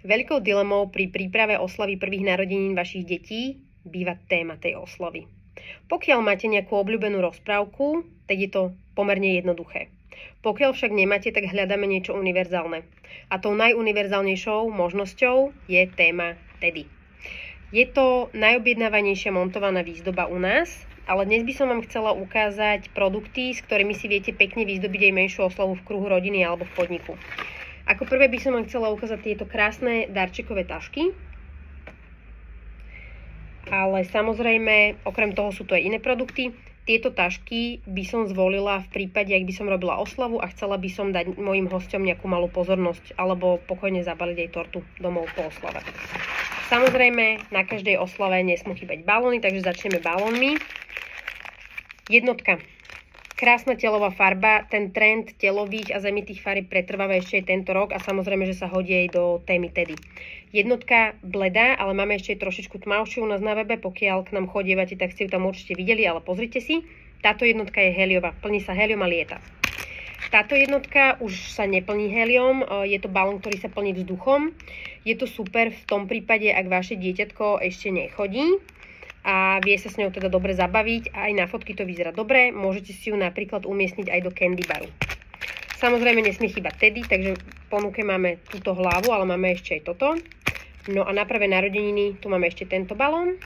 Veľkou dilemou pri príprave oslavy prvých narodenín vašich detí býva téma tej oslavy. Pokiaľ máte nejakú obľúbenú rozprávku, tak je to pomerne jednoduché. Pokiaľ však nemáte, tak hľadáme niečo univerzálne. A tou najuniverzálnejšou možnosťou je téma Teddy. Je to najobjednávanejšia montovaná výzdoba u nás, ale dnes by som vám chcela ukázať produkty, s ktorými si viete pekne vyzdobiť aj menšiu oslavu v kruhu rodiny alebo v podniku. Ako prvé by som vám chcela ukázať tieto krásne darčekové tašky. Ale samozrejme, okrem toho sú tu aj iné produkty. Tieto tašky by som zvolila v prípade, ak by som robila oslavu a chcela by som dať mojim hosťom nejakú malú pozornosť alebo pokojne zabaliť aj tortu domov po oslave. Samozrejme, na každej oslave nesmú chýbať balóny, takže začneme balónmi. Jednotka. Krásna telová farba, ten trend telových a zemitých farieb pretrváva ešte aj tento rok a samozrejme, že sa hodí aj do témy Teddy. Jednotka bledá, ale máme ešte aj trošičku tmavšiu u nás na webe, pokiaľ k nám chodievate, tak ste ju tam určite videli, ale pozrite si. Táto jednotka je heliová, plní sa helium a lieta. Táto jednotka už sa neplní helium, je to balón, ktorý sa plní vzduchom. Je to super v tom prípade, ak vaše dieťatko ešte nechodí a vie sa s ňou teda dobre zabaviť. Aj na fotky to vyzerá dobre. Môžete si ju napríklad umiestniť aj do candy baru. Samozrejme nesmie chýbať Teddy, takže v ponuke máme túto hlavu, ale máme ešte aj toto. No a na prvé narodeniny tu máme ešte tento balón.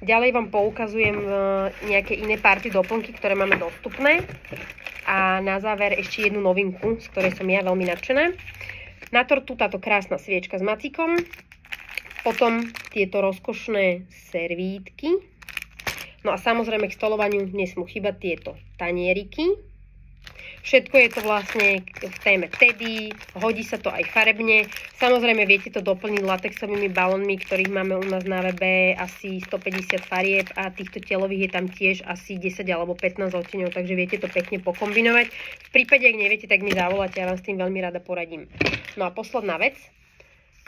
Ďalej vám poukazujem nejaké iné party doplnky, ktoré máme dostupné. A na záver ešte jednu novinku, z ktorej som ja veľmi nadšená. Na tortu táto krásna sviečka s macíkom. Potom tieto rozkošné servítky. No a samozrejme k stolovaniu nesmú chýbať tieto tanieriky. Všetko je to vlastne v téme Teddy, hodí sa to aj farebne. Samozrejme viete to doplniť latexovými balónmi, ktorých máme u nás na webe asi 150 farieb a týchto telových je tam tiež asi 10 alebo 15 odtieňov, takže viete to pekne pokombinovať. V prípade, ak neviete, tak mi zavoláte, ja vám s tým veľmi rada poradím. No a posledná vec,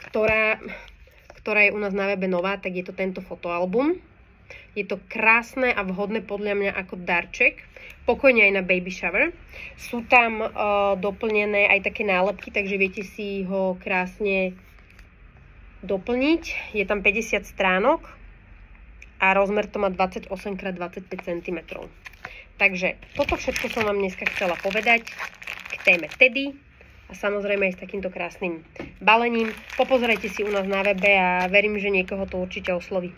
ktorá je u nás na webe nová, tak je to tento fotoalbum. Je to krásne a vhodné podľa mňa ako darček, pokojne aj na baby shower. Sú tam doplnené aj také nálepky, takže viete si ho krásne doplniť. Je tam 50 stránok a rozmer to má 28x25 cm. Takže toto všetko som vám dneska chcela povedať k téme Teddy. A samozrejme aj s takýmto krásnym balením. Popozerajte si u nás na webe a verím, že niekoho to určite osloví.